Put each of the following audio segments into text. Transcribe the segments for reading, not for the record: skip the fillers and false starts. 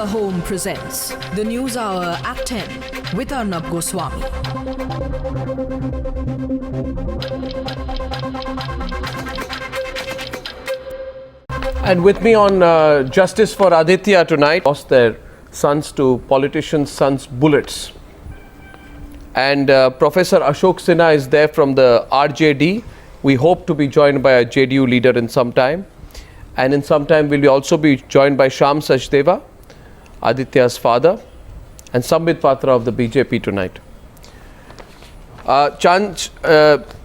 Media Home presents the News Hour at 10 with Arnab Goswami. And with me on Justice for Aditya tonight, lost their sons to politicians' sons' bullets. And Professor Ashok Sinha is there from the RJD. We hope to be joined by a JDU leader in some time. And in some time, we'll also be joined by Shyam Sachdeva, Aditya's father, and Sambit Patra of the BJP tonight.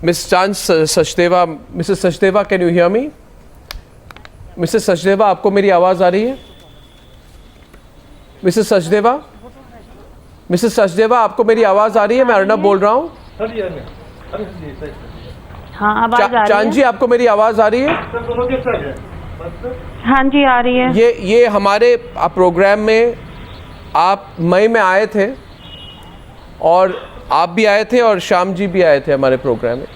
Ms. Sachdeva, Mrs. Sachdeva, can you hear me? Mrs. Sachdeva, आपको मेरी आवाज़ आ रही है? Mrs. Sachdeva? Mrs. Sachdeva, आपको मेरी आवाज़ आ रही है? मैं अर्नब बोल रहा हूँ। हाँ, आवाज़ आ रही है। चांद जी, आपको मेरी आवाज़ आ रही है? हाँ जी, आ रही है। ये हमारे प्रोग्राम में आप मई में आए थे और आप भी आए थे और श्याम जी भी आए थे हमारे प्रोग्राम में,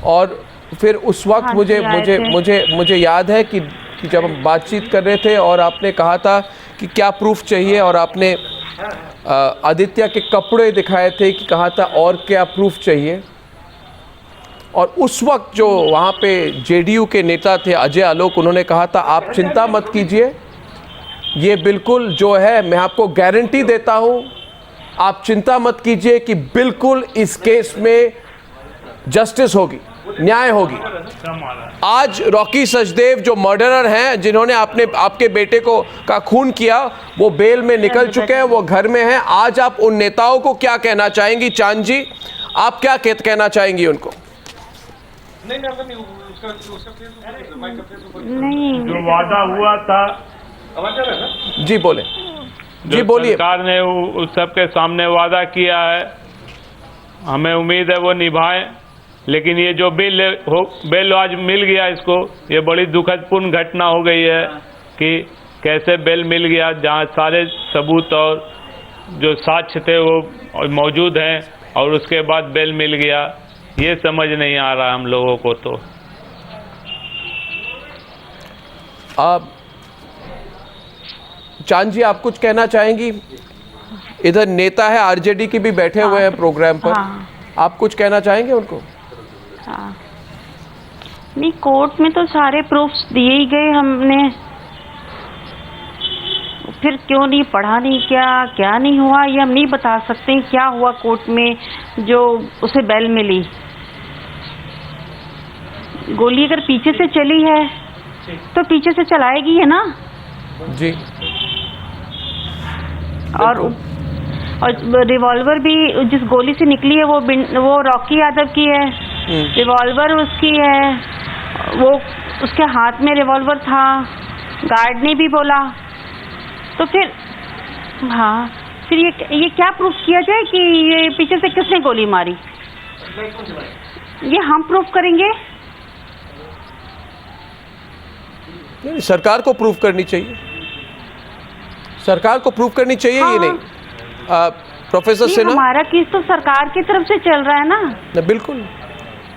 और फिर उस वक्त मुझे याद है कि जब हम बातचीत कर रहे थे और आपने कहा था कि क्या प्रूफ चाहिए, और आपने आदित्य के कपड़े दिखाए थे कि कहा था और क्या प्रूफ चाहिए। और उस वक्त जो वहाँ पे जेडीयू के नेता थे अजय आलोक, उन्होंने कहा था आप चिंता मत कीजिए, ये बिल्कुल जो है मैं आपको गारंटी देता हूँ, आप चिंता मत कीजिए कि बिल्कुल इस केस में जस्टिस होगी, न्याय होगी। आज रॉकी सचदेव जो मर्डरर हैं, जिन्होंने आपके बेटे का खून किया, वो बेल में निकल चुके हैं, वो घर में हैं। आज आप उन नेताओं को क्या कहना चाहेंगी? चांद जी, आप क्या कहना चाहेंगी उनको? नहीं, जो वादा हुआ था, जी बोले, जी बोलिए। सरकार ने उस सबके सामने वादा किया है, हमें उम्मीद है वो निभाएं। लेकिन ये जो बेल आज मिल गया इसको, ये बड़ी दुखदपूर्ण घटना हो गई है कि कैसे बेल मिल गया, जहाँ सारे सबूत और जो साक्ष्य थे वो मौजूद हैं, और उसके बाद बेल मिल गया। ये समझ नहीं आ रहा हम लोगों को। तो चांद जी, आप कुछ कहना चाहेंगी? इधर नेता है आरजेडी के भी बैठे हुए हैं प्रोग्राम पर। हाँ। आप कुछ कहना चाहेंगे उनको? हाँ। नहीं, कोर्ट में तो सारे प्रूफ्स दिए ही गए हमने, फिर क्यों नहीं पढ़ा, नहीं क्या नहीं हुआ, ये हम नहीं बता सकते क्या हुआ कोर्ट में जो उसे बेल मिली। गोली अगर पीछे से चली है तो पीछे से चलाएगी है ना जी। और रिवॉल्वर भी जिस गोली से निकली है वो रॉकी यादव की है, रिवॉल्वर उसकी है, वो उसके हाथ में रिवॉल्वर था, गार्ड ने भी बोला। तो फिर हाँ, फिर ये क्या प्रूफ किया जाए कि ये पीछे से किसने गोली मारी? ये हम प्रूफ करेंगे? नहीं, सरकार को प्रूफ करनी चाहिए, सरकार को प्रूफ करनी चाहिए। हाँ। ये नहीं प्रोफेसर सिन्हा, हमारा केस तो सरकार की तरफ से चल रहा है ना। बिल्कुल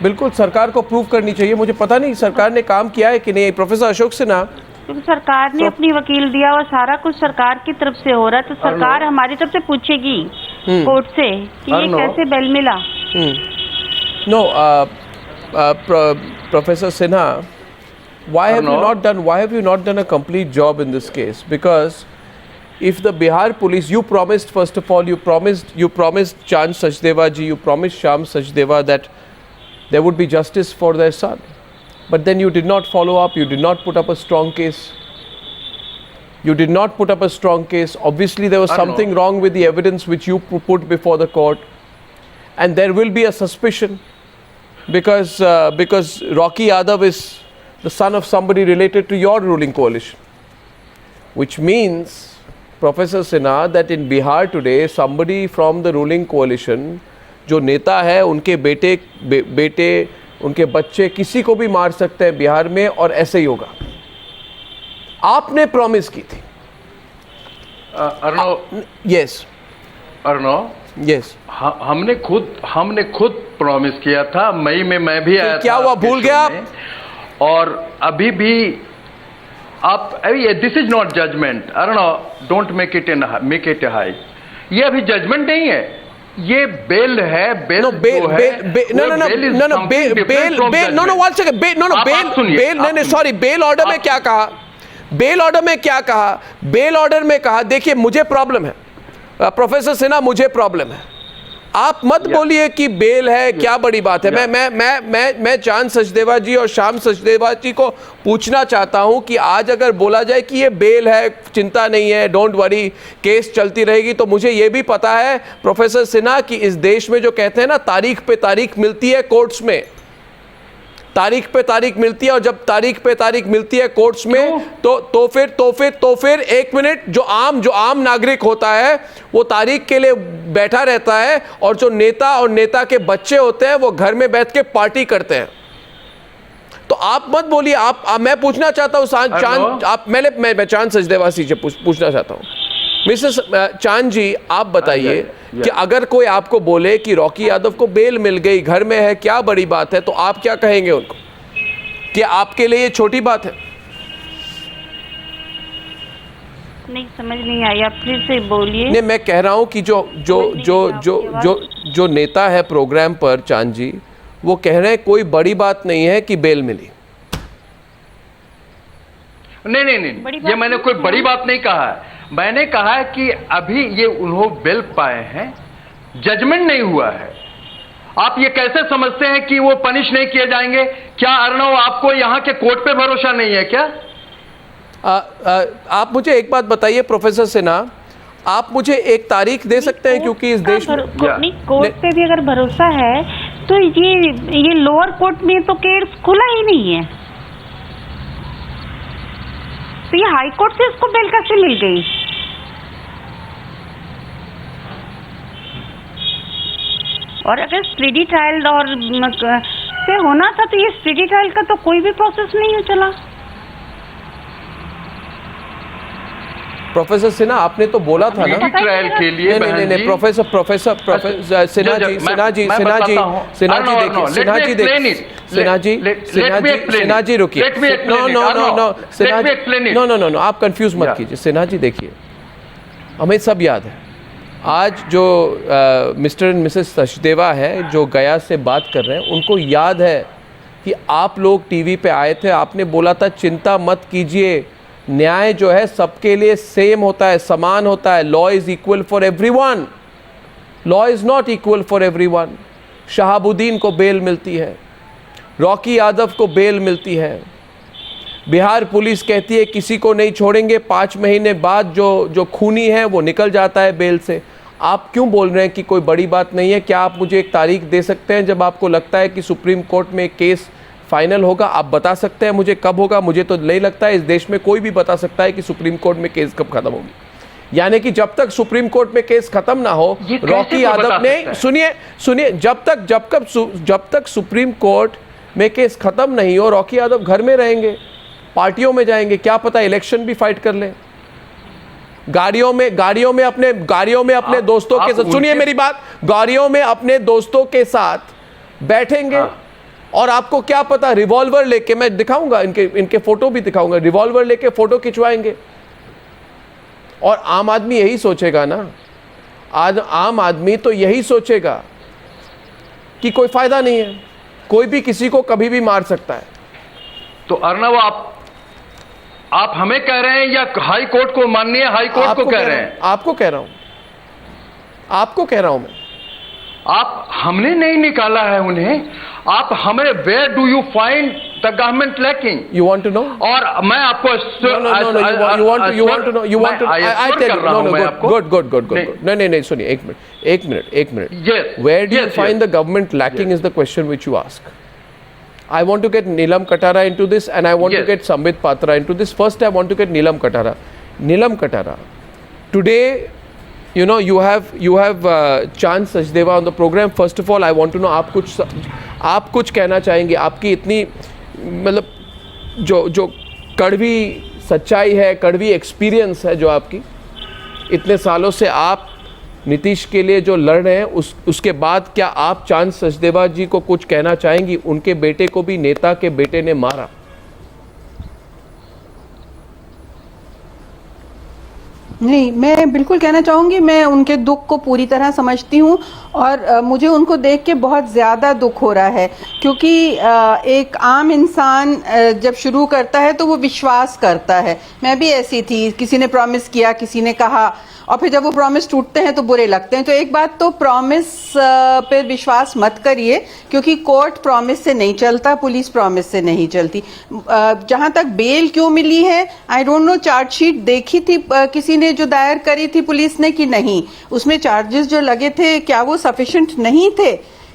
बिल्कुल, सरकार को प्रूफ करनी चाहिए। मुझे पता नहीं सरकार ने काम किया है कि नहीं। प्रोफेसर अशोक सिन्हा, क्योंकि सरकार ने अपनी वकील दिया और सारा कुछ सरकार की तरफ से हो रहा है, तो सरकार हमारी तरफ से पूछेगी कोर्ट से कि ये कैसे बेल मिला। No, professor Sinha, why have you not done a complete job in this case? Because if the Bihar police, you promised, first of all, you promised Chand Sachdeva ji, you promised Shyam Sachdeva that there would be justice for their son, but then you did not follow up, you did not put up a strong case. Obviously there was something wrong with the evidence which you put before the court, and there will be a suspicion because Rocky Yadav is the son of somebody related to your ruling coalition, which means, Professor Sinha, that in Bihar today somebody from the ruling coalition, जो नेता है, उनके बेटे उनके बच्चे किसी को भी मार सकते हैं बिहार में, और ऐसे ही होगा। आपने प्रॉमिस की थी। अर्णव, यस अर्णव, यस, हमने खुद प्रॉमिस किया था। मई में मैं भी आया था। क्या हुआ, भूल गया आप? और अभी भी आप this is not judgment, Arnav, don't make it high. ये अभी जजमेंट नहीं है, ये बेल है। Bail no bail sorry, bail order में क्या कहा? बेल ऑर्डर में क्या कहा? बेल ऑर्डर में कहा देखिए मुझे प्रॉब्लम है, प्रोफेसर सिन्हा मुझे प्रॉब्लम है, आप मत बोलिए कि बेल है, क्या बड़ी बात है। मैं चांद सचदेवा जी और श्याम सचदेवा जी को पूछना चाहता हूं कि आज अगर बोला जाए कि ये बेल है, चिंता नहीं है, डोंट वरी, केस चलती रहेगी, तो मुझे ये भी पता है प्रोफेसर सिन्हा कि इस देश में जो कहते हैं ना तारीख पे तारीख मिलती है कोर्ट्स में, तारीख पे तारीख मिलती है, और जब तारीख पे तारीख मिलती है कोर्ट्स में तो फिर एक मिनट, जो आम नागरिक होता है वो तारीख के लिए बैठा रहता है, और जो नेता और नेता के बच्चे होते हैं वो घर में बैठ के पार्टी करते हैं। तो आप मत बोलिए, मैं पूछना चाहता हूं चांद, आप मैं चांद सचदेवा से पूछना चाहता हूं, मिसेस चांद जी आप बताइए कि अगर कोई आपको बोले कि रॉकी यादव को बेल मिल गई, घर में है, क्या बड़ी बात है, तो आप क्या कहेंगे उनको? कि आपके लिए ये छोटी बात है? नहीं समझ नहीं आई, आप फिर से बोलिए। नहीं, मैं कह रहा हूं कि जो नेता है प्रोग्राम पर चांद जी, वो कह रहे हैं कोई बड़ी बात नहीं है कि बेल मिली। नहीं, ये मैंने कोई बड़ी बात नहीं कहा है। मैंने कहा है कि अभी ये उन्होंने बेल पाए हैं, जजमेंट नहीं हुआ है। आप ये कैसे समझते हैं कि वो पनिश नहीं किए जाएंगे? क्या अर्णव आपको यहाँ के कोर्ट पे भरोसा नहीं है क्या? आप मुझे एक बात बताइए प्रोफेसर सिन्हा, आप मुझे एक तारीख दे सकते हैं, क्योंकि इस देश में नहीं, कोर्ट पे भी अगर भरोसा है तो ये लोअर कोर्ट में तो केस खुला ही नहीं है, तो ये हाई कोर्ट से इसको बेल कैसे मिल गई? और अगर स्पीडी ट्रायल और से होना था, तो ये स्पीडी ट्रायल का तो कोई भी प्रोसेस नहीं चला। प्रोफेसर सिन्हा आपने तो बोला था ना ट्रायल के लिए। नहीं, प्रोफेसर सिन्हा जी रुकिए। नो, आप कंफ्यूज मत कीजिए। सिन्हा जी देखिए, हमें सब याद है आज जो मिस्टर एंड मिसेस सचदेवा है जो गया से बात कर रहे हैं, उनको याद है कि आप लोग टीवी पे आए थे, आपने बोला था चिंता मत कीजिए, न्याय जो है सबके लिए सेम होता है, समान होता है, law is equal for everyone, law is not equal for everyone. Shahabuddin को बेल मिलती है, रॉकी यादव को बेल मिलती है, बिहार पुलिस कहती है किसी को नहीं छोड़ेंगे, 5 महीने बाद जो खूनी है वो निकल जाता है बेल से। आप क्यों बोल रहे हैं कि कोई बड़ी बात नहीं है? क्या आप मुझे एक तारीख दे सकते हैं जब आपको लगता है कि सुप्रीम कोर्ट में केस फाइनल होगा? आप बता सकते हैं मुझे कब होगा? मुझे तो नहीं लगता है इस देश में कोई भी बता सकता है कि सुप्रीम कोर्ट में केस कब खत्म होगी। यानी कि जब तक सुप्रीम कोर्ट में केस खत्म ना हो, रॉकी यादव ने सुनिए जब तक सुप्रीम कोर्ट में केस खत्म नहीं हो, रॉकी यादव घर में रहेंगे, पार्टियों में जाएंगे, क्या पता इलेक्शन भी फाइट कर ले, गाड़ियों में अपने दोस्तों के साथ, सुनिए मेरी बात, गाड़ियों में अपने दोस्तों के साथ बैठेंगे। और आपको क्या पता रिवॉल्वर लेके, मैं दिखाऊंगा, इनके फोटो भी दिखाऊंगा, रिवॉल्वर लेके फोटो खिंचवाएंगे। और आम आदमी यही सोचेगा ना, आज आम आदमी तो यही सोचेगा कि कोई फायदा नहीं है, कोई भी किसी को कभी भी मार सकता है। तो अर्णव आप हमें कह रहे हैं या हाई कोर्ट को, माननीय हाई कोर्ट को कह रहे हैं? आपको कह रहा हूं मैं। आप, हमने नहीं निकाला है उन्हें, आप हमें, where do you find the government lacking? You want to know? और मैं आपको गुड। नहीं, सुनिए एक minute. Where do you find the government lacking is the question which you ask. I want to get Neelam Katara into this, and I want to get Sambit Patra into this. First, I want to get Neelam Katara. Neelam Katara, today, you know, you have Chand Sachdeva on the program. First of all, I want to know आप कुछ कहना चाहेंगे? आपकी इतनी मतलब जो कड़वी सच्चाई है, कड़वी एक्सपीरियंस है जो आपकी, इतने सालों से आप नीतीश के लिए जो लड़ रहे हैं, उसके बाद क्या आप चांद सचदेवा जी को कुछ कहना चाहेंगी? उनके बेटे को भी नेता के बेटे ने मारा। नहीं, मैं बिल्कुल कहना चाहूँगी, मैं उनके दुख को पूरी तरह समझती हूँ और मुझे उनको देख के बहुत ज़्यादा दुख हो रहा है, क्योंकि एक आम इंसान जब शुरू करता है तो वो विश्वास करता है। मैं भी ऐसी थी, किसी ने प्रॉमिस किया, किसी ने कहा, और फिर जब वो प्रॉमिस टूटते हैं तो बुरे लगते हैं। तो एक बात तो प्रॉमिस पे विश्वास मत करिए, क्योंकि कोर्ट प्रॉमिस से नहीं चलता, पुलिस प्रॉमिस से नहीं चलती। जहाँ तक बेल क्यों मिली है, आई डोंट नो, चार्जशीट देखी थी किसी ने जो दायर करी थी पुलिस ने कि नहीं, उसमें चार्जेस जो लगे थे क्या वो सफिशिएंट नहीं थे?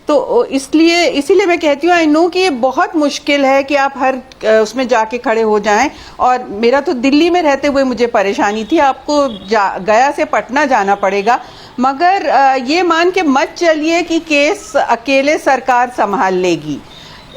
तो इसीलिए मैं कहती हूँ, आई नो कि ये बहुत मुश्किल है कि आप हर उसमें जाके खड़े हो जाएं। और मेरा तो दिल्ली में रहते हुए मुझे परेशानी थी, आपको गया से पटना जाना पड़ेगा। मगर ये मान के मत चलिए कि केस अकेले सरकार संभाल लेगी।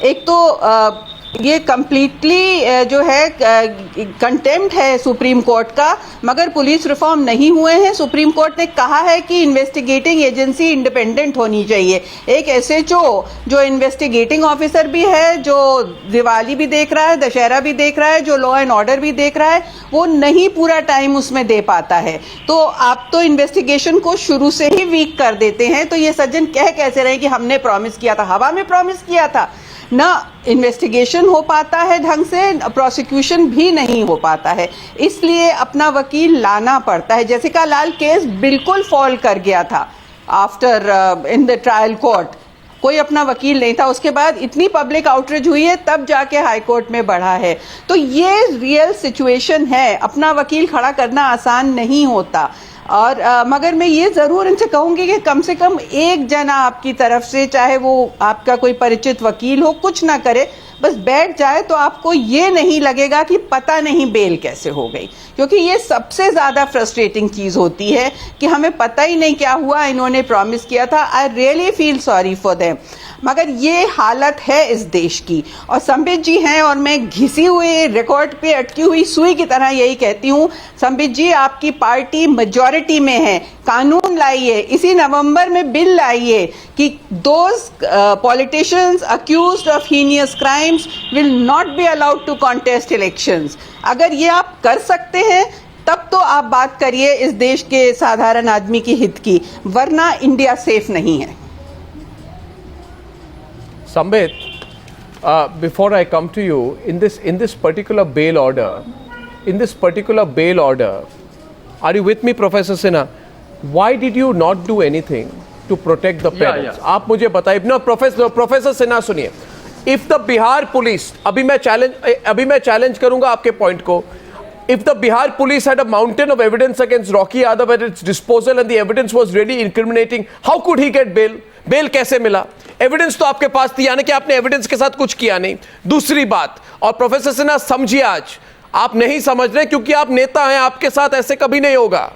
एक तो ये कम्प्लीटली जो है कंटेम्प्ट है सुप्रीम कोर्ट का, मगर पुलिस रिफॉर्म नहीं हुए हैं। सुप्रीम कोर्ट ने कहा है कि इन्वेस्टिगेटिंग एजेंसी इंडिपेंडेंट होनी चाहिए। एक एसएचओ जो इन्वेस्टिगेटिंग ऑफिसर भी है, जो दिवाली भी देख रहा है, दशहरा भी देख रहा है, जो लॉ एंड ऑर्डर भी देख रहा है, वो नहीं पूरा टाइम उसमें दे पाता है। तो आप तो इन्वेस्टिगेशन को शुरू से ही वीक कर देते हैं। तो ये सज्जन कह कैसे रहे कि हमने प्रॉमिस किया था? हवा में प्रॉमिस किया था ना। इन्वेस्टिगेशन हो पाता है ढंग से, प्रोसिक्यूशन भी नहीं हो पाता है, इसलिए अपना वकील लाना पड़ता है। जेसिका लाल केस बिल्कुल फॉल कर गया था after in the trial court, कोई अपना वकील नहीं था। उसके बाद इतनी पब्लिक आउटरीच हुई है, तब जाके हाई कोर्ट में बढ़ा है। तो ये रियल सिचुएशन है, अपना वकील खड़ा करना आसान नहीं होता। और मगर मैं ये ज़रूर इनसे कहूँगी कि कम से कम एक जना आपकी तरफ से, चाहे वो आपका कोई परिचित वकील हो, कुछ ना करे, बस बैठ जाए, तो आपको ये नहीं लगेगा कि पता नहीं बेल कैसे हो गई। क्योंकि ये सबसे ज़्यादा फ्रस्ट्रेटिंग चीज़ होती है कि हमें पता ही नहीं क्या हुआ, इन्होंने प्रॉमिस किया था। I really feel sorry for them. मगर ये हालत है इस देश की। और संबित जी हैं, और मैं घिसी हुई रिकॉर्ड पे अटकी हुई सुई की तरह यही कहती हूँ, संबित जी आपकी पार्टी मेजॉरिटी में है, कानून लाइए, इसी नवंबर में बिल लाइए कि those politicians accused of heinous crimes will not be allowed to contest elections. अगर ये आप कर सकते हैं तब तो आप बात करिए इस देश के साधारण आदमी की हित की, वरना इंडिया सेफ नहीं है। Sambit, before I come to you, in this particular bail order, are you with me, Professor Sinha? Why did you not do anything to protect the parents? Yeah. आप मुझे बताइए। No, Professor Sinha सुनिए। If the Bihar police, अभी मैं challenge करूंगा आपके point को। If the Bihar police had a mountain of evidence against Rocky Yadav at its disposal and the evidence was really incriminating, how could he get bail? Bail कैसे मिला? Evidence तो आपके पास थी, यानी कि आपने एविडेंस के साथ कुछ किया नहीं। दूसरी बात, और प्रोफेसर सिन्हा समझिए, आज आप नहीं समझ रहे क्योंकि आप नेता हैं, आपके साथ ऐसे कभी नहीं होगा।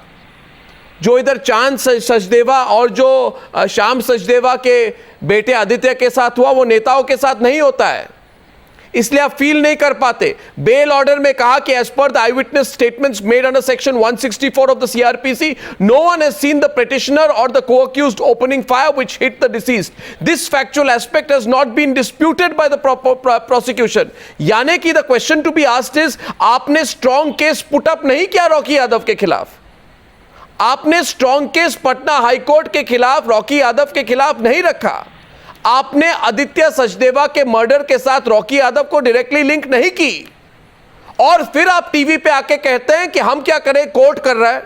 जो इधर चांद सचदेवा और जो श्याम सचदेवा के बेटे आदित्य के साथ हुआ, वो नेताओं के साथ नहीं होता है, इसलिए आप फील नहीं कर पाते। बेल ऑर्डर में कहा कि as per the eye witness statements made under section 164 of the CrPC, no one has seen the petitioner और the co-accused opening fire which hit the deceased. This factual aspect has not been disputed by the prosecution. यानी कि the question to be asked is, आपने strong case put up नहीं किया Rocky Yadav के खिलाफ। आपने strong case Patna high court के खिलाफ, रॉकी यादव के खिलाफ नहीं रखा। आपने आदित्य सचदेवा के मर्डर के साथ रॉकी यादव को डायरेक्टली लिंक नहीं की, और फिर आप टीवी पे आके कहते हैं कि हम क्या करें, कोर्ट कर रहा है।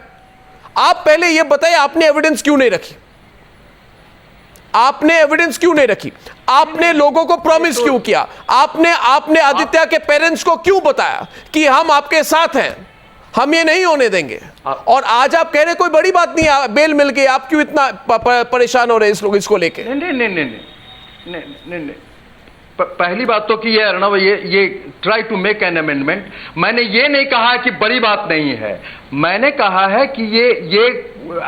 आप पहले यह बताइए, आपने एविडेंस क्यों नहीं रखी? आपने एविडेंस क्यों नहीं रखी? आपने लोगों को प्रॉमिस क्यों किया? आपने आदित्य के पेरेंट्स को क्यों बताया कि हम आपके साथ हैं, हम ये नहीं होने देंगे? और आज आप कह रहे कोई बड़ी बात नहीं, बेल मिल गई, आप क्यों इतना परेशान हो रहे हैं इसको लेके? नहीं। पहली बात तो कि ये अर्णव, ये try to make an amendment. मैंने ये नहीं कहा कि बड़ी बात नहीं है, मैंने कहा है कि ये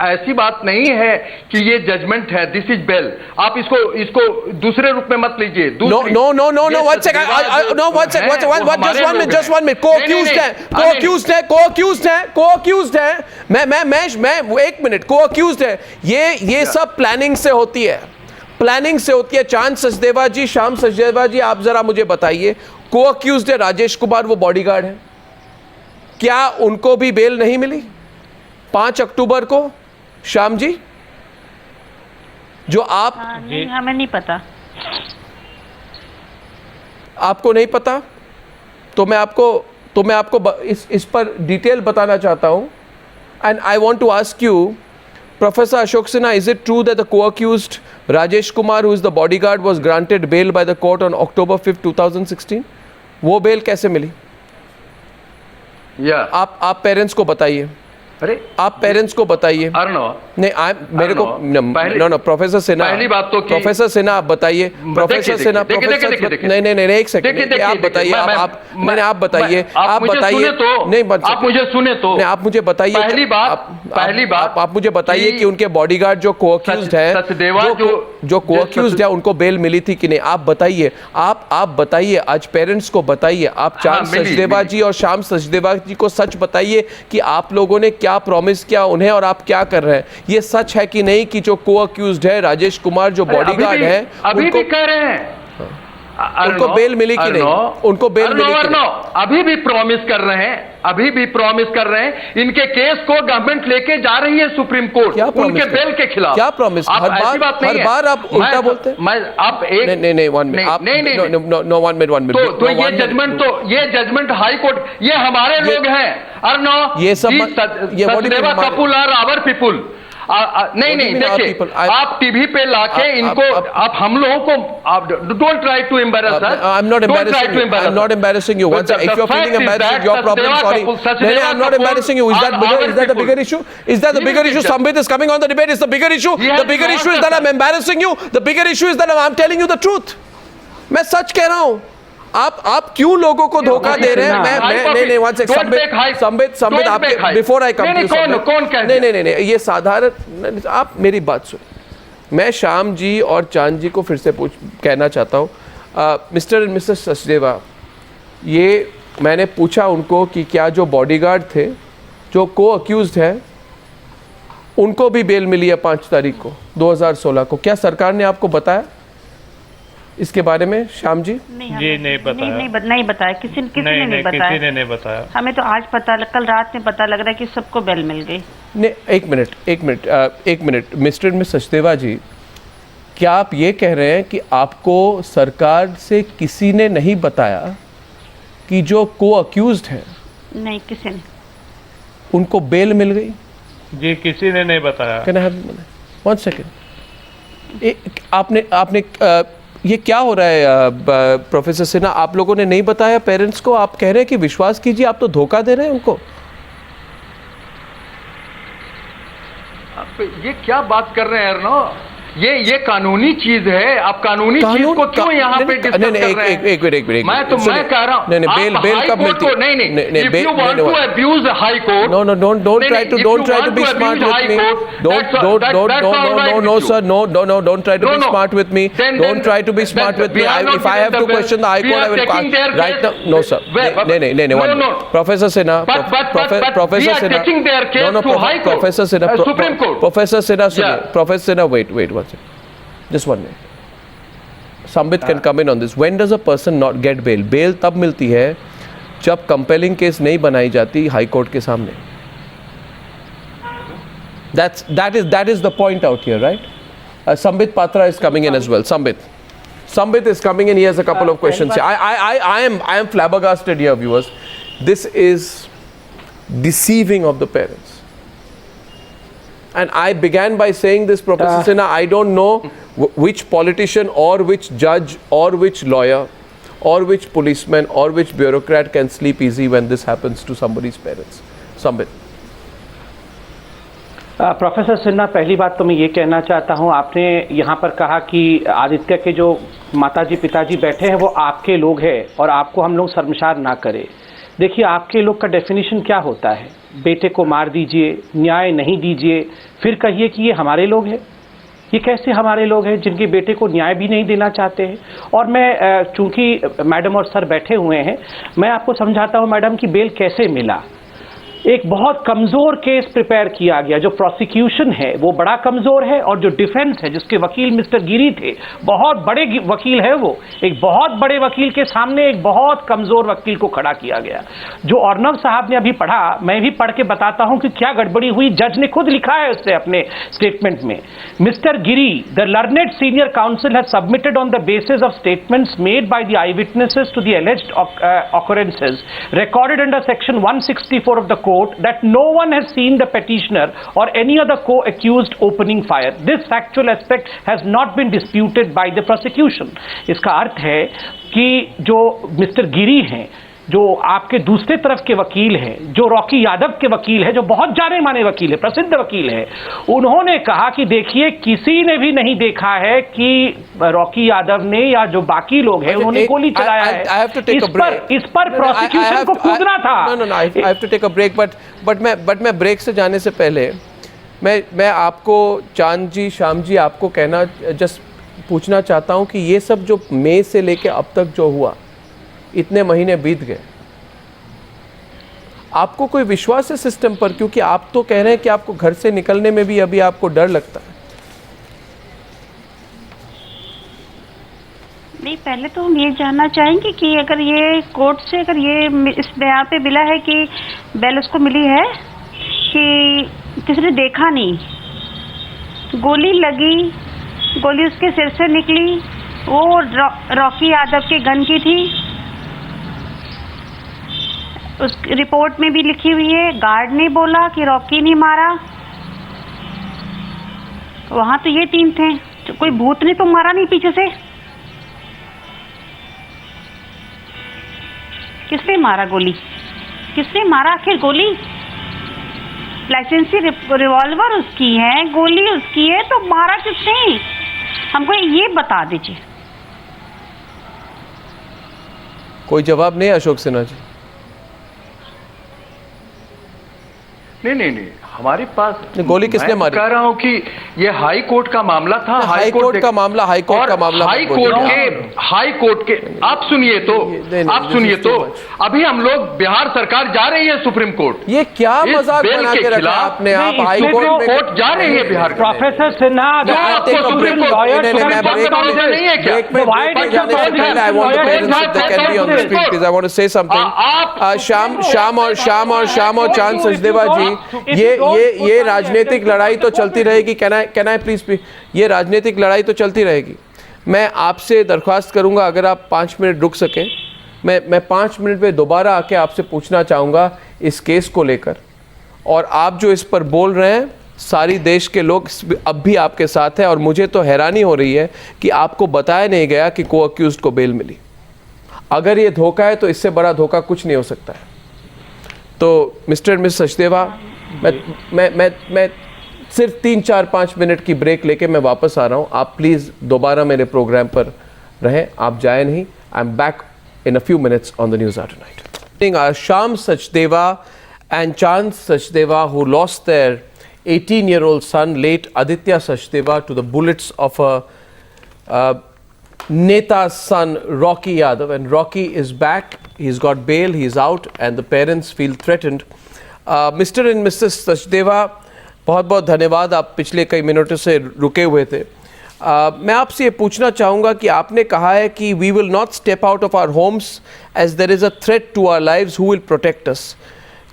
ऐसी बात नहीं है कि ये जजमेंट है, दिस इज बेल। आप इसको दूसरे रूप में मत लीजिए। No, one second, just one minute. Co-accused है। मैं एक मिनट, को-अक्यूज्ड है। ये सब प्लानिंग से होती है, चांद सचदेवा जी, श्याम सचदेवा जी, आप जरा मुझे बताइए, को-अक्यूज्ड है राजेश कुमार, वो बॉडीगार्ड है, क्या उनको भी बेल नहीं मिली? 5 अक्टूबर को श्याम जी, जो आप नहीं, हमें नहीं पता। आपको नहीं पता? तो मैं आपको इस पर डिटेल बताना चाहता हूं। And I want to ask you, professor Ashok Sinha, is it true that the co-accused Rajesh Kumar, who is the bodyguard, was granted bail by the court on October 5, 2016? वो बेल कैसे मिली? या आप पेरेंट्स को बताइए। अरे आप पेरेंट्स को बताइए। नहीं, मेरे को नो प्रोफेसर सिन्हा, पहली बात तो प्रोफेसर सिन्हा आप बताइए। प्रोफेसर सिन्हा, नहीं एक सेकंड, आप बताइए। आप बताइए, आप बताइए। नहीं, आप मुझे सुने तो आप मुझे बताइए। पहली बात आप मुझे बताइए कि उनके बॉडीगार्ड जो co-accused है, जो co-accused है, उनको बेल मिली थी कि नहीं? आप बताइए। आप बताइए, आज पेरेंट्स को बताइए। आप चांद सचदेवा जी और श्याम सचदेवा जी को सच बताइए कि आप लोगों ने क्या प्रॉमिस किया उन्हें और आप क्या कर रहे हैं। ये सच है कि नहीं कि जो co-accused है राजेश कुमार, जो बॉडीगार्ड है, अभी भी कह रहे हैं उनको बेल मिली कि नहीं? उनको बेल मिली कि नहीं? अभी भी प्रॉमिस कर रहे हैं। इनके केस को गवर्नमेंट लेके जा रही है सुप्रीम कोर्ट, उनके बेल के खिलाफ। क्या प्रॉमिस? हर बार आप उल्टा बोलते हैं। आप एक नहीं 1 मिनट। तो ये जजमेंट हाई कोर्ट, ये हमारे लोग हैं अर्णव, ये सब सचदेवा कपूर और आवर पीपुल। नहीं देखिए, आप टीवी पे लाके इनको आप हम लोगों को don't try to embarrass us. I am not embarrassing you. Once if you are feeling embarrassed, your problem. Sorry, no, I am not embarrassing you. Is that the bigger issue? Is that the bigger issue? Sambit is coming on the debate. Is the bigger issue? The bigger issue is that I am embarrassing you. The bigger issue is that I am telling you the truth. मैं सच कह रहा हूँ। आप क्यों लोगों को धोखा दे रहे हैं? नहीं, वन सेकंड, संबित आपके बिफोर आई कम टू नहीं, ये साधारण, आप मेरी बात सुन। मैं श्याम जी और चांद जी को फिर से कहना चाहता हूँ, मिस्टर एंड मिसेस सचदेवा, ये मैंने पूछा उनको कि क्या जो बॉडीगार्ड थे, जो co-accused है, उनको भी बेल मिली है 5 तारीख को 2016 को? क्या सरकार ने आपको बताया इसके बारे में श्याम जी? नहीं बताया। किसी ने नहीं बताया। हमें तो आज पता, कल रात में पता लग रहा है कि सबको बेल मिल गई। नहीं, एक मिनट मिस्टर मिस सचदेवा जी, क्या आप ये कह रहे हैं कि आपको सरकार से किसी ने नहीं बताया कि जो co-accused हैं? नहीं, किसी ने। उनको बेल मिल गई? जी, किसी ने नहीं बताया। Can I have 1 second? आपने ये क्या हो रहा है प्रोफेसर सिन्हा? आप लोगों ने नहीं बताया पेरेंट्स को? आप कह रहे हैं कि विश्वास कीजिए, आप तो धोखा दे रहे हैं उनको। ये क्या बात कर रहे हैं अर्णव? ये कानूनी चीज है। आप कानूनी चीज को क्यों यहाँ पे डिस्कस कर रहे हैं? एक मिनट। मैं कह रहा हूँ, नहीं, बेल कब मिलती है? नहीं, if you want to abuse high court, no, don't try to be smart with me. No, sir, no, don't try to be smart with me. Don't try to be smart with me. If I have to question the high court, I will right now. No, sir. No. Professor Sinha, Professor Sinha. No, Professor Sinha. Supreme Court. Professor Sinha, wait. Just 1 minute. Sambit can come in on this. When does a person not get bail? Bail तब मिलती है जब compelling case नहीं बनाई जाती high court के सामने. That is the point out here, right? Sambit Patra is coming in as well. Sambit is coming in. He has a couple of questions here. I am flabbergasted here, viewers. This is deceiving of the parents. And I began by saying this, Professor Sinha, I don't know which politician or which judge or which lawyer or which policeman or which bureaucrat can sleep easy when this happens to somebody's parents. Sambit. Professor Sinha, पहली बात तो मैं ये कहना चाहता हूँ, आपने यहाँ पर कहा कि आदित्य के जो माताजी पिताजी बैठे हैं वो आपके लोग हैं और आपको हम लोग शर्मसार ना करें. देखिए, आपके लोग का डेफिनेशन क्या होता है? बेटे को मार दीजिए, न्याय नहीं दीजिए, फिर कहिए कि ये हमारे लोग हैं. ये कैसे हमारे लोग हैं जिनके बेटे को न्याय भी नहीं देना चाहते हैं? और मैं चूंकि मैडम और सर बैठे हुए हैं, मैं आपको समझाता हूँ मैडम कि बेल कैसे मिला. एक बहुत कमजोर केस प्रिपेयर किया गया। जो प्रोसिक्यूशन है वो बड़ा कमजोर है, और जो डिफेंस है जिसके वकील मिस्टर गिरी थे, बहुत बड़े वकील है, वो एक बहुत बड़े वकील के सामने एक बहुत कमजोर वकील को खड़ा किया गया। जो अर्नब साहब ने अभी पढ़ा, मैं भी पढ़ के बताता हूं कि क्या गड़बड़ी हुई। जज ने खुद लिखा है उससे अपने स्टेटमेंट में, mister Giri, the learned senior counsel has submitted on the basis of statements made by the eye witnesses to the alleged occurrences recorded under section 164 of the court that no one has seen the petitioner or any other co-accused opening fire. This factual aspect has not been disputed by the prosecution. इसका अर्थ है कि जो mister गिरी हैं, जो आपके दूसरे तरफ के वकील हैं, जो रॉकी यादव के वकील हैं, जो बहुत जाने माने वकील है, प्रसिद्ध वकील है, उन्होंने कहा कि देखिए किसी ने भी नहीं देखा है कि रॉकी यादव ने या जो बाकी लोग हैं उन्होंने गोली चलाया है। इस पर प्रोसिक्यूशन को कूदना था। I have to take a break, but मैं ब्रेक से जाने से पहले मैं आपको, चांद जी, श्याम जी, आपको कहना जस्ट पूछना चाहता हूं कि ये सब जो मई से लेके अब तक जो हुआ, इतने महीने बीत गए, आपको कोई विश्वास है सिस्टम पर? क्योंकि आप तो कह रहे हैं कि आपको घर से निकलने में भी अभी आपको डर लगता है। नहीं, पहले तो हम ये जानना चाहेंगे कि अगर ये कोर्ट से अगर ये इस बयान पे मिला है कि बेल उसको मिली है कि किसी ने देखा नहीं, गोली लगी, गोली उसके सिर से निकली, वो रॉकी यादव के गन की थी, उस रिपोर्ट में भी लिखी हुई है, गार्ड ने बोला कि रॉकी ने मारा। वहां तो ये तीन थे, तो कोई भूत ने तो मारा नहीं पीछे से। किसने मारा गोली? किसने मारा आखिर गोली? लाइसेंसी रिवॉल्वर उसकी है, गोली उसकी है, तो मारा किसने? हमको ये बता दीजिए। कोई जवाब नहीं अशोक सिन्हा जी? नहीं, हमारे पास गोली किसने मारी? कह रहा हूं कि ये हाई कोर्ट का मामला था। हाई कोर्ट का मामला हाई कोर्ट के आप सुनिए तो अभी हम लोग बिहार सरकार जा रही है सुप्रीम कोर्ट। ये क्या मजाक बना के रखा आपने? आप हाई कोर्ट जा रही है बिहार। प्रोफेसर सिन्हा, सुप्रीम श्याम और चांद सचदेवा जी, ये राजनीतिक लड़ाई तो चलती रहेगी। Can I please? ये राजनीतिक लड़ाई तो चलती रहेगी। मैं आपसे दरख्वास्त करूंगा, अगर आप 5 मिनट रुक सकें, मैं 5 मिनट में दोबारा आके आपसे पूछना चाहूँगा इस केस को लेकर। और आप जो इस पर बोल रहे हैं, सारी देश के लोग अब भी आपके साथ हैं, और मुझे तो हैरानी हो रही है कि आपको बताया नहीं गया कि को अक्यूज्ड को बेल मिली। अगर ये धोखा है तो इससे बड़ा धोखा कुछ नहीं हो सकता है। तो मिस्टर मिस सचदेवा, मैं सिर्फ 3-4-5 मिनट की ब्रेक लेके मैं वापस आ रहा हूँ। आप प्लीज़ दोबारा मेरे प्रोग्राम पर रहें, आप जाए नहीं। I am back in a few minutes on the news after night. Sham Sachdeva and Chand Sachdeva, who lost their 18-year-old son, late Aditya Sachdeva, to the bullets of a Neta's son, Rocky Yadav. And Rocky is back, he's got bail, he's out, and the parents feel threatened. Mr. and Mrs. Sachdeva, बहुत बहुत धन्यवाद, आप पिछले कई मिनटों से रुके हुए थे। मैं आपसे ये पूछना चाहूँगा कि आपने कहा है कि we will not step out of our homes as there is a threat to our lives, who will protect us.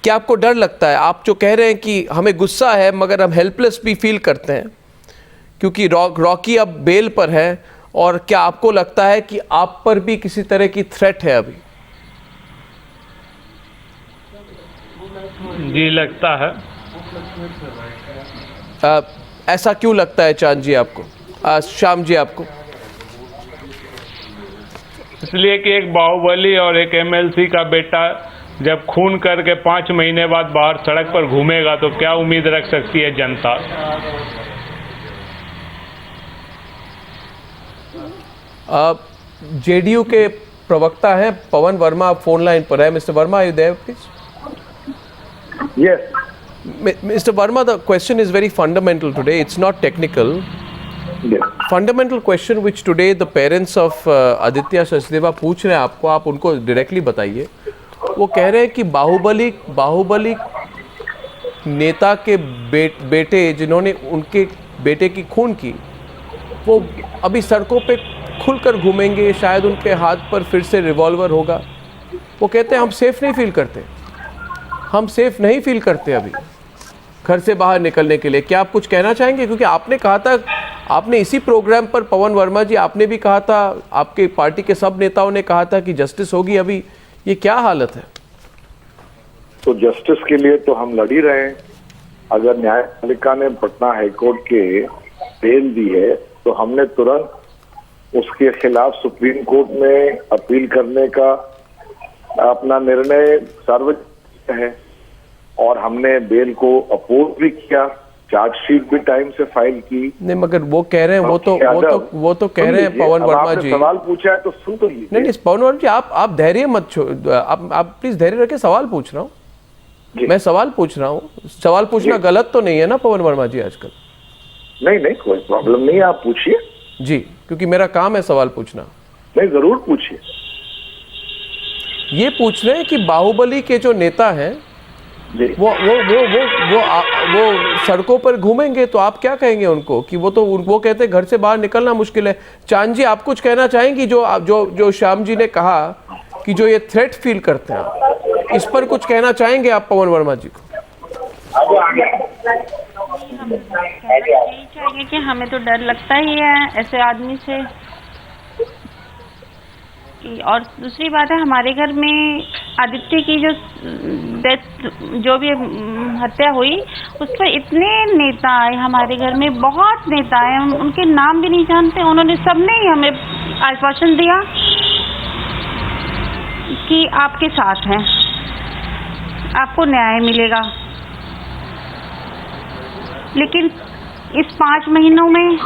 क्या आपको डर लगता है? आप जो कह रहे हैं कि हमें गुस्सा है मगर हम हेल्पलेस भी फील करते हैं क्योंकि रॉकी अब बेल पर है, और क्या आपको लगता है कि आप पर भी किसी तरह की थ्रेट है अभी? जी लगता है। ऐसा क्यों लगता है चांद जी आपको? श्याम जी आपको? इसलिए कि एक बाहुबली और एक एमएलसी का बेटा जब खून करके 5 महीने बाद बाहर सड़क पर घूमेगा तो क्या उम्मीद रख सकती है जनता? जेडीयू के प्रवक्ता हैं पवन वर्मा, फोन लाइन पर है। Mister Verma, are you there please? Yes. Mr. Verma, the question is very fundamental today. It's not technical. Yes. Fundamental question which today the parents of Aditya Sachdeva पूछ रहे हैं आपको, आप उनको डायरेक्टली बताइए। वो कह रहे हैं कि बाहुबली नेता के बेटे जिन्होंने उनके बेटे की खून की, वो अभी सड़कों पे खुलकर घूमेंगे, शायद उनके हाथ पर फिर से रिवॉल्वर होगा। वो कहते हैं हम सेफ नहीं फील करते, हम सेफ नहीं फील करते अभी घर से बाहर निकलने के लिए। क्या आप कुछ कहना चाहेंगे? क्योंकि आपने कहा था, आपने इसी प्रोग्राम पर पवन वर्मा जी, आपने भी कहा था, आपके पार्टी के सब नेताओं ने कहा था कि जस्टिस होगी। अभी ये क्या हालत है? तो जस्टिस के लिए तो हम लड़ ही रहे हैं। अगर न्यायपालिका ने पटना हाईकोर्ट के बेल दी है तो हमने तुरंत उसके खिलाफ सुप्रीम कोर्ट में अपील करने का अपना निर्णय सार्वजनिक है और हमने बेल को अपोज भी किया, चार्जशीट भी टाइम से फाइल की। नहीं, मगर वो कह रहे हैं, वो तो कह रहे हैं पवन वर्मा जी। सवाल पूछा है तो सुन तो लीजिए। नहीं, पवन वर्मा जी, आप धैर्य मत छोड़, आप प्लीज धैर्य रखे। सवाल पूछ रहा हूँ मैं, सवाल पूछ रहा हूँ। सवाल पूछना गलत तो नहीं है ना पवन वर्मा जी आजकल? नहीं, कोई प्रॉब्लम नहीं है, आप पूछिए जी, क्योंकि मेरा काम है सवाल पूछना। नहीं, जरूर पूछिए। ये पूछ रहे हैं कि बाहुबली के जो नेता हैं वो सड़कों पर घूमेंगे, तो आप क्या कहेंगे उनको? कि वो कहते हैं घर से बाहर निकलना मुश्किल है। चांद जी, आप कुछ कहना चाहेंगी जो श्याम जी ने कहा कि जो ये थ्रेट फील करते हैं, आप इस पर कुछ कहना चाहेंगे आप पवन वर्मा जी को? यही चाहिए कि हमें तो डर लगता ही है ऐसे आदमी से। और दूसरी बात है, हमारे घर में आदित्य की जो भी हत्या हुई, उस पर इतने नेता आए हमारे घर में, बहुत नेता आए, हम उनके नाम भी नहीं जानते। उन्होंने सबने ही हमें आश्वासन दिया कि आपके साथ हैं, आपको न्याय मिलेगा। लेकिन इस 5 महीनों में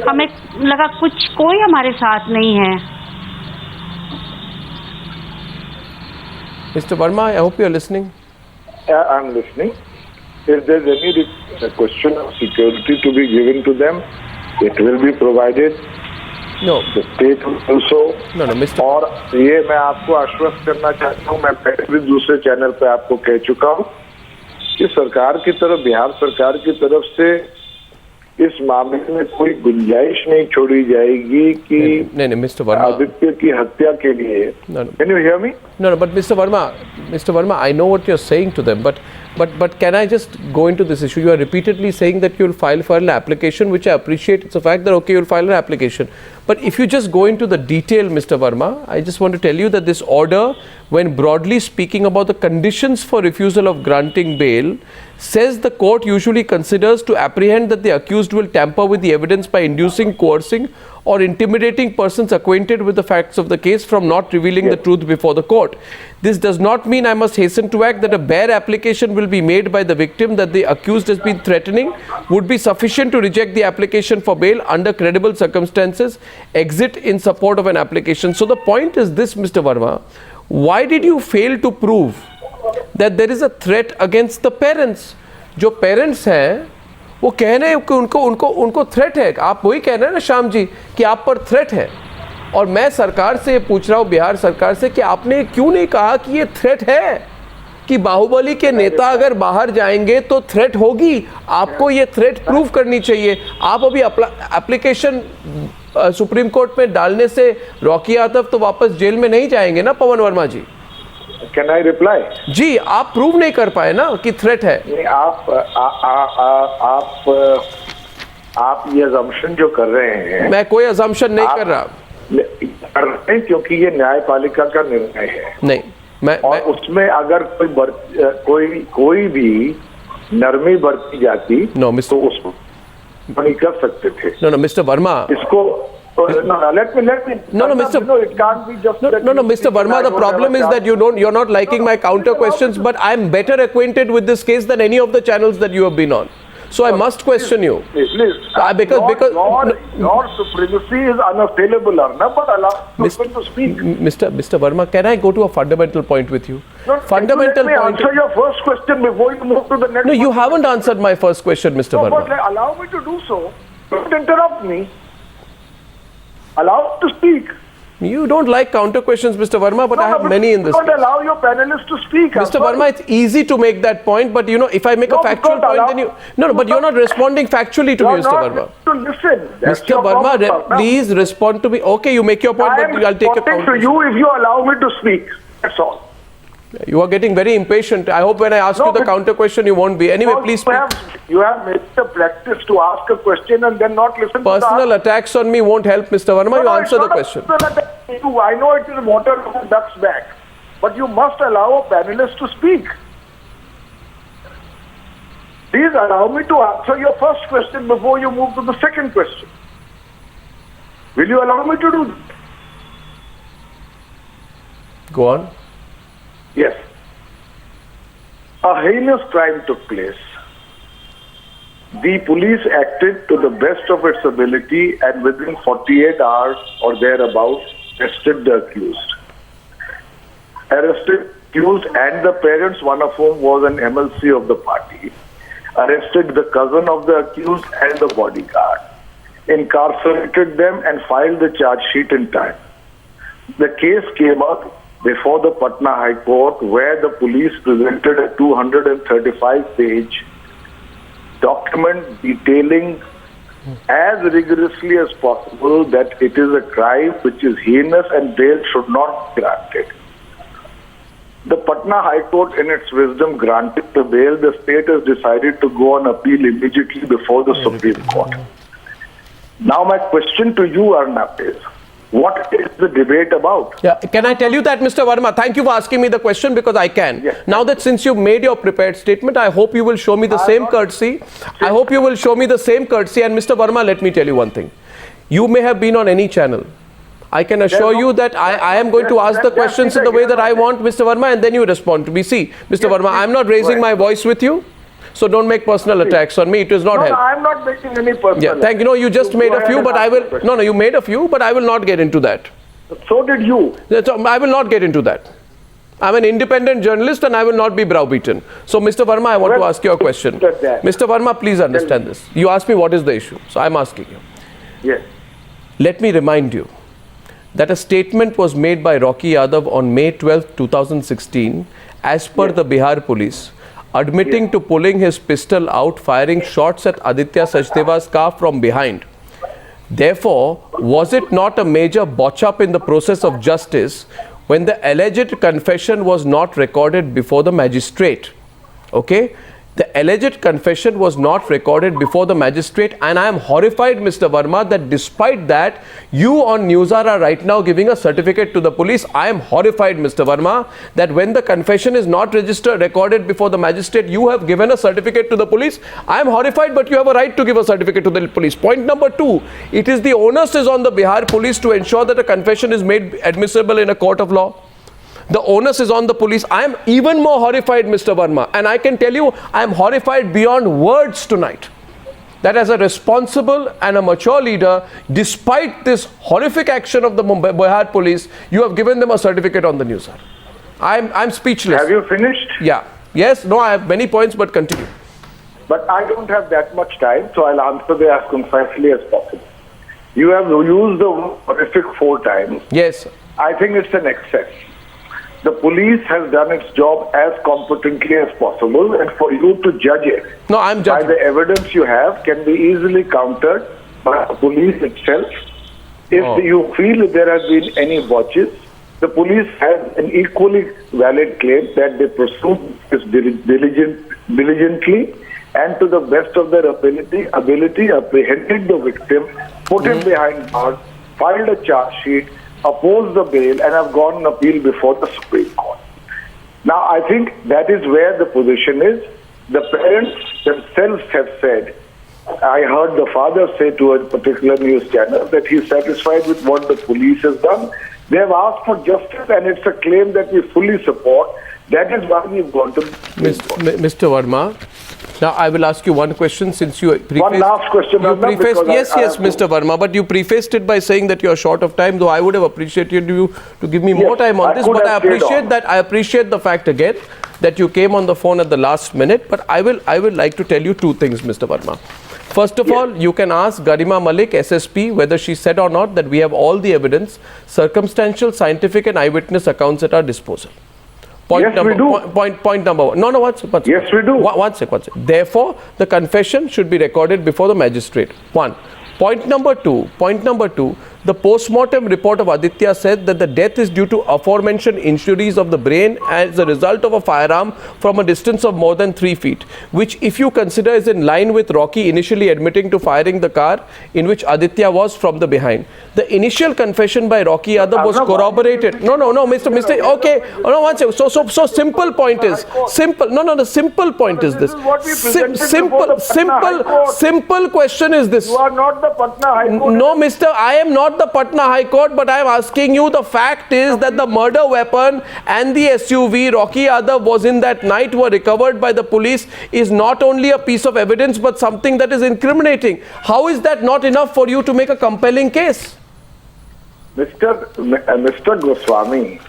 हमें लगा कोई हमारे साथ नहीं है। Mr. Verma, I hope you are listening. I'm listening. If there's any question of security to be given to them, it will be provided. No. The state will also. No, Mr. और ये मैं आपको आश्वस्त करना चाहता हूँ, मैं पहले भी दूसरे चैनल पे आपको कह चुका हूँ कि सरकार की तरफ, बिहार सरकार की तरफ से इस मामले में कोई गुंजाइश नहीं छोड़ी जाएगी कि नहीं, मिस्टर वर्मा, आदित्य की हत्या के लिए। Can you hear me? No, but Mr. Verma, I know what you're saying to them, but can I just go into this issue? You are repeatedly saying that you'll file for an application, which I appreciate. It's a fact that okay, you'll file an application. But if you just go into the detail, Mr. Verma, I just want to tell you that this order, when broadly speaking about the conditions for refusal of granting bail, says the court usually considers to apprehend that the accused will tamper with the evidence by inducing, coercing, or intimidating persons acquainted with the facts of the case from not revealing the truth before the court. This does not mean, I must hasten to add, that a bare application will be made by the victim that the accused has been threatening would be sufficient to reject the application for bail under credible circumstances, exit in support of an application. So the point is this, Mr. Verma, why did you fail to prove that there is a threat against the parents? जो parents हैं वो कह रहे हैं कि उनको threat है। आप वही कह रहे हैं ना श्याम जी कि आप पर थ्रेट है, और मैं सरकार से पूछ रहा हूँ, बिहार सरकार से, कि आपने क्यों नहीं कहा कि ये थ्रेट है, कि बाहुबली के नेता अगर बाहर जाएंगे तो थ्रेट होगी, आपको ये थ्रेट प्रूव करनी चाहिए। आप अभी एप्लीकेशन सुप्रीम कोर्ट में डालने से रॉकी यादव तो वापस जेल में नहीं जाएंगे ना पवन वर्मा जी? Can I reply? जी, आप प्रूव नहीं कर पाए ना कि थ्रेट है। नहीं, आप ये अजम्पशन जो कर रहे हैं, मैं कोई अजम्पशन नहीं कर रहा, क्योंकि ये न्यायपालिका का निर्णय है। नहीं, और उसमें अगर कोई भी नरमी बरती जाती तो उसको नहीं कर सकते थे। नो, मिस्टर वर्मा, इसको let me. No, Mr. No, it can't be just. No, Mr. Verma. The problem is that you're not liking my counter questions, but I'm better acquainted with this case than any of the channels that you have been on. So I must question you. Please. Because your supremacy is unassailable, Arnab, but allow me to speak. Mr. Verma, can I go to a fundamental point with you? No, fundamental let me point. Answer your first question before you move to the next. No, you haven't answered my first question, Mr. Verma. But allow me to do so. Don't interrupt me. Allow to speak. You don't like counter questions, Mr. Verma, but I have many in this Don't case. allow your panelists to speak. Mr. Verma, it's easy to make that point, but if I make a factual point, then you... No, but you're not responding factually to me, Mr. Verma. To listen. That's Mr. your Verma, problem. please respond to me. Okay, you make your point, I but am I'll take a responding counter. to you if you allow me to speak. That's all. You are getting very impatient. I hope when I ask you the counter question, you won't be. Anyway, please speak. You have made the practice to ask a question and then not listen Personal to the attacks on me won't help, Mr. Verma. You answer the question. I know it is water off a duck's back, but you must allow a panelist to speak. Please allow me to answer your first question before you move to the second question. Will you allow me to do that? Go on. Yes. A heinous crime took place. The police acted to the best of its ability and within 48 hours or thereabouts arrested the accused. Arrested accused and the parents, one of whom was an MLC of the party, arrested the cousin of the accused and the bodyguard, incarcerated them and filed the charge sheet in time. The case came up before the Patna High Court, where the police presented a 235-page document detailing as rigorously as possible that it is a crime which is heinous and bail should not be granted. The Patna High Court, in its wisdom, granted the bail. The state has decided to go on appeal immediately before the Supreme Court. Now my question to you, Arnab, is what is the debate about? Yeah, can I tell you that, Mr. Verma? Thank you for asking me the question because I can. Yes. Now that since you made your prepared statement, I hope you will show me the same courtesy. I hope you will show me the same courtesy. And Mr. Verma, let me tell you one thing. You may have been on any channel. I can assure you that I am going to ask the questions in the way that I want, Mr. Verma, and then you respond to me. See, Mr. Verma, I am not raising my voice with you. So don't make personal attacks on me. It is not help. No, I am not making any personal. Yeah, thank you. No, you just made a few, but I will. No, you made a few, but I will not get into that. So did you. I will not get into that. I'm an independent journalist and I will not be browbeaten. So, Mr. Verma, I want to ask you a question. Mr. Verma, please understand this. You asked me what is the issue. So, I'm asking you. Yes. Let me remind you that a statement was made by Rocky Yadav on May 12, 2016, as per the Bihar police, admitting to pulling his pistol out, firing shots at Aditya Sachdeva's car from behind. Therefore, was it not a major botch up in the process of justice when the alleged confession was not recorded before the magistrate? Okay? The alleged confession was not recorded before the magistrate, and I am horrified, Mr. Verma, that despite that, you on Newsar are right now giving a certificate to the police. I am horrified, Mr. Verma, that when the confession is not recorded before the magistrate, you have given a certificate to the police. I am horrified, but you have a right to give a certificate to the police. Point number 2, it is the onus is on the Bihar police to ensure that a confession is made admissible in a court of law. The onus is on the police. I am even more horrified, Mr. Verma, and I can tell you I am horrified beyond words tonight that as a responsible and a mature leader, despite this horrific action of the Bihar police, you have given them a certificate on the news. I'm speechless. Have you finished? Yeah. Yes. No, I have many points, but continue. But I don't have that much time, so I'll answer them as concisely as possible. You have used the word horrific 4 times. Yes. I think it's an excess. The police has done its job as competently as possible, and for you to judge it by the evidence you have can be easily countered by the police itself. If you feel there has been any botches, the police has an equally valid claim that they pursued this diligently and to the best of their ability apprehended the victim, put him behind bars, filed a charge sheet, opposed the bail, and have gone on appeal before the Supreme Court. Now, I think that is where the position is. The parents themselves have said, I heard the father say to a particular news channel that he is satisfied with what the police has done. They have asked for justice, and it's a claim that we fully support. That is why we've gone to Mr. Verma. Now, I will ask you one question since you prefaced... One last question. Yes, Mr. Verma, but you prefaced it by saying that you are short of time, though I would have appreciated you to give me more time on this, but I appreciate the fact again that you came on the phone at the last minute, but I will like to tell you 2 things, Mr. Verma. First of all, you can ask Garima Malik, SSP, whether she said or not that we have all the evidence, circumstantial, scientific and eyewitness accounts at our disposal. Yes, we do. Point number one. No, one sec. Yes, we do. One sec. Therefore, the confession should be recorded before the magistrate. One. Point number two, the post-mortem report of Aditya said that the death is due to aforementioned injuries of the brain as a result of a firearm from a distance of more than 3 feet, which if you consider is in line with Rocky initially admitting to firing the car in which Aditya was from the behind. The initial confession by Rocky Yadav was corroborated. No, Mr. Okay. No, one second. So simple point is, simple. No, the simple point is this. Simple question is this. You are not the Patna High Court. No, Mr. I am not the Patna High Court, but I am asking you, the fact is that the murder weapon and the SUV Rocky Yadav was in that night were recovered by the police is not only a piece of evidence but something that is incriminating. How is that not enough for you to make a compelling case? Mr. Goswami,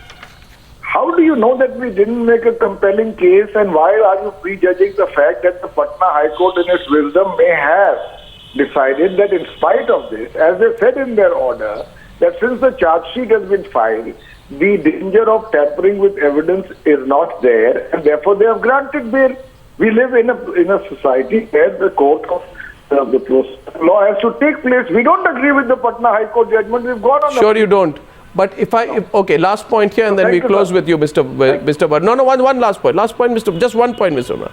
how do you know that we didn't make a compelling case, and why are you prejudging the fact that the Patna High Court in its wisdom may have decided that in spite of this, as they said in their order, that since the charge sheet has been filed, the danger of tampering with evidence is not there, and therefore they have granted bail. We live in a society where the court of the law has to take place. We don't agree with the Patna High Court judgment. We've gone on. Sure, you don't. But okay, last point here, and then we close with you, Mr. Verma. No, one last point, just one point, Mr. Verma.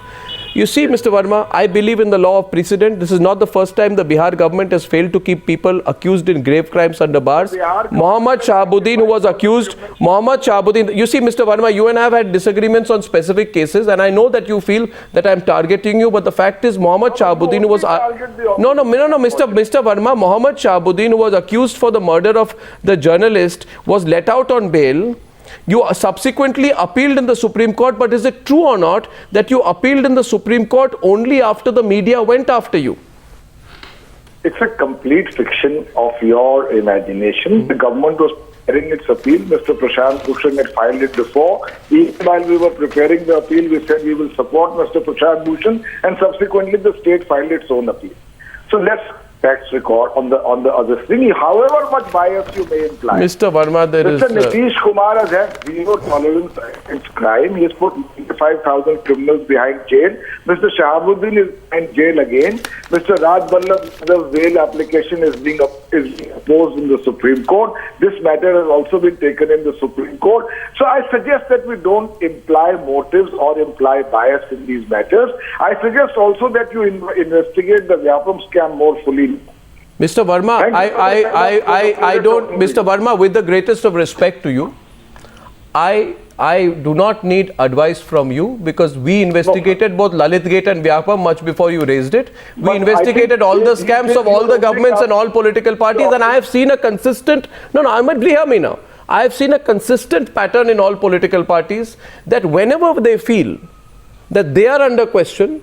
You see, Mr. Verma, I believe in the law of precedent. This is not the first time the Bihar government has failed to keep people accused in grave crimes under bars. Mohammad Shahabuddin, who was accused, you see, Mr. Verma, you and I have had disagreements on specific cases, and I know that you feel that I am targeting you, but the fact is Mohammad Shahabuddin, who was... Mr. Verma, Mohammad Shahabuddin, who was accused for the murder of the journalist, was let out on bail. You subsequently appealed in the Supreme Court, but is it true or not that you appealed in the Supreme Court only after the media went after you? It's a complete fiction of your imagination. The government was preparing its appeal. Mr. Prashant Bhushan had filed it before. Even while we were preparing the appeal, we said we will support Mr. Prashant Bhushan, and subsequently the state filed its own appeal. So let's facts record on the other thing, however much bias you may imply. Mr. Verma, Mr. Nitish Kumar has had zero tolerance against crime. He has put 5,000 criminals behind jail. Mr. Shahabuddin is in jail again. Mr. Raj Vallabh's bail application is being opposed in the Supreme Court. This matter has also been taken in the Supreme Court. So I suggest that we don't imply motives or imply bias in these matters. I suggest also that you investigate the Vyapam scam more fully. Mr. Verma, I don't, Mr. Verma, with the greatest of respect to you, I do not need advice from you, because we investigated both Lalit Gate and Vyapam much before you raised it. We investigated all the scams of all the governments and all political parties, and I have seen a consistent, hear me now. I have seen a consistent pattern in all political parties that whenever they feel that they are under question,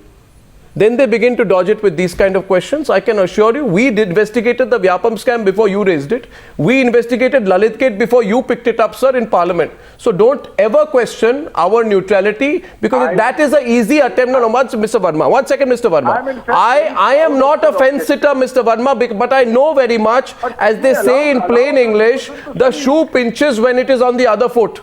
then they begin to dodge it with these kind of questions. I can assure you, we investigated the Vyapam scam before you raised it. We investigated Lalit Gate before you picked it up, sir, in Parliament. So don't ever question our neutrality, because that is an easy attempt. Mr. Verma. 1 second, Mr. Verma. I am not a fence sitter, Mr. Verma, but I know very much, as they say in plain English, the shoe pinches when it is on the other foot.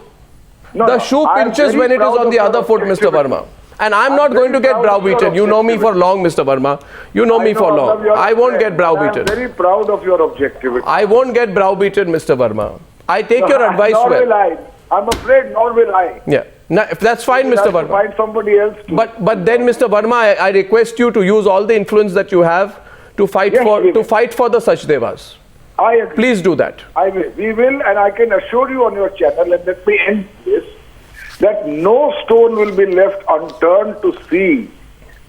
The shoe pinches when it is on the other foot, Mr. Verma. And I'm not going to get browbeaten. You know me for long, Mr. Verma. You know me for long. I won't get browbeaten. I'm very proud of your objectivity. I won't get browbeaten, Mr. Verma. I take your advice well. Nor will I. I'm afraid, nor will I. Yeah. Now, if that's fine, Mr. Verma. Find somebody else. But then, Mr. Verma, I request you to use all the influence that you have to fight for the Sachdevas. I agree. Please do that. I will. We will, and I can assure you on your channel, and let me end this, that no stone will be left unturned to see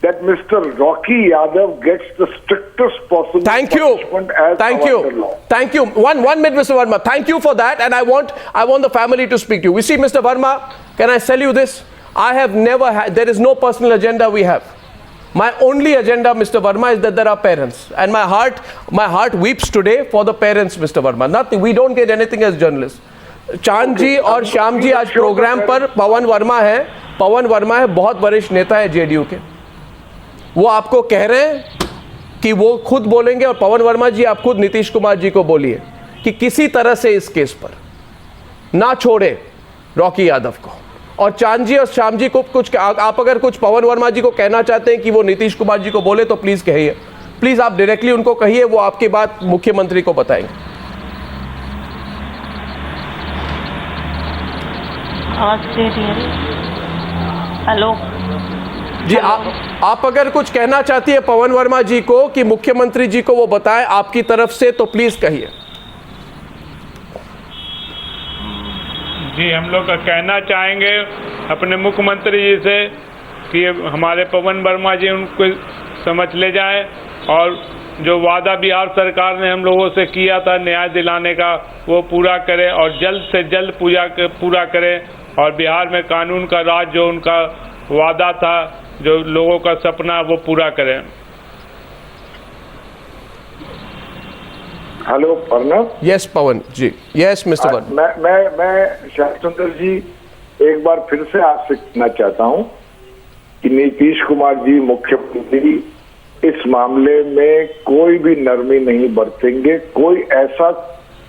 that Mr. Rocky Yadav gets the strictest possible punishment as under law. Thank you. One minute, Mr. Verma. Thank you for that, and I want the family to speak to you. We see, Mr. Verma, can I tell you this? I have never had, there is no personal agenda we have. My only agenda, Mr. Verma, is that there are parents, and my heart weeps today for the parents, Mr. Verma. Nothing. We don't get anything as journalists. चांद जी और श्याम जी आज programme पर पवन वर्मा है बहुत वरिष्ठ नेता है JDU के, वो आपको कह रहे हैं कि वो खुद बोलेंगे, और पवन वर्मा जी आप खुद नीतीश कुमार जी को बोलिए कि किसी तरह से इस केस पर ना छोड़े रॉकी यादव को। और चांद जी और श्याम जी को कुछ, आप अगर कुछ पवन वर्मा जी को कहना चाहते हैं कि वो नीतीश कुमार जी को बोले तो प्लीज कहिए, प्लीज आप डायरेक्टली उनको कहिए, वो आपकी बात मुख्यमंत्री को बताएंगे। हेलो जी, आप अगर कुछ कहना चाहती है पवन वर्मा जी को कि मुख्यमंत्री जी को वो बताएं आपकी तरफ से, तो प्लीज कहिए। जी, हम लोग कहना चाहेंगे अपने मुख्यमंत्री जी से कि हमारे पवन वर्मा जी उनको समझ ले जाएं, और जो वादा बिहार सरकार ने हम लोगों से किया था न्याय दिलाने का, वो पूरा करें और जल्द से जल्द पूरा करें, और बिहार में कानून का राज जो उनका वादा था, जो लोगों का सपना, वो पूरा करें। हेलो अर्नब। यस पवन जी, यस मिस्टर वर्मा। मैं श्याम सुंदर जी एक बार फिर से आपसे कहना चाहता हूं कि नीतीश कुमार जी मुख्यमंत्री इस मामले में कोई भी नरमी नहीं बरतेंगे, कोई ऐसा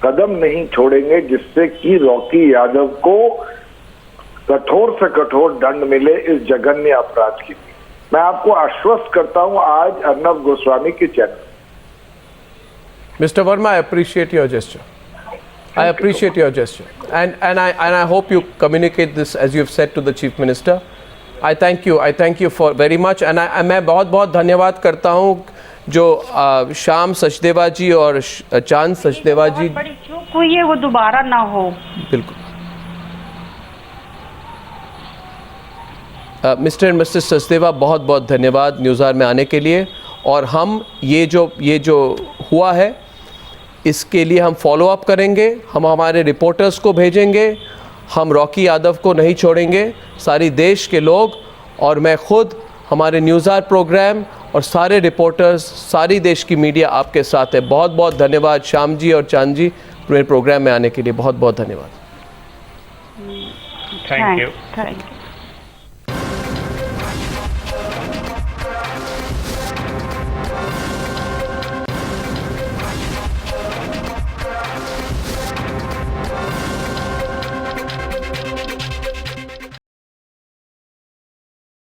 कदम नहीं छोड़ेंगे जिससे कि रॉकी यादव को कठोर से कठोर दंड मिले इस जघन्य अपराध के लिए। मैं आपको आश्वस्त करता हूं आज अर्नब गोस्वामी के channel. Mr. Verma, I appreciate your gesture. I appreciate your gesture, and I hope you communicate this as you've said to the Chief Minister. I thank you for very much, and मैं बहुत धन्यवाद करता हूँ जो श्याम सचदेवा जी और चांद सचदेवा जी। बड़ी चूक हुई है, वो दोबारा ना हो। बिल्कुल। मिस्टर एंड मिसेस सचदेवा, बहुत धन्यवाद न्यूज़ आवर में आने के लिए, और हम ये जो हुआ है इसके लिए हम फॉलो अप करेंगे, हम हमारे रिपोर्टर्स को भेजेंगे, हम रॉकी यादव को नहीं छोड़ेंगे। सारी देश के लोग और मैं खुद, हमारे न्यूज़ आवर प्रोग्राम और सारे रिपोर्टर्स, सारी देश की मीडिया आपके साथ है। बहुत धन्यवाद श्याम जी और चांद जी मेरे प्रोग्राम में आने के लिए, बहुत धन्यवाद। Thank you. Thank you.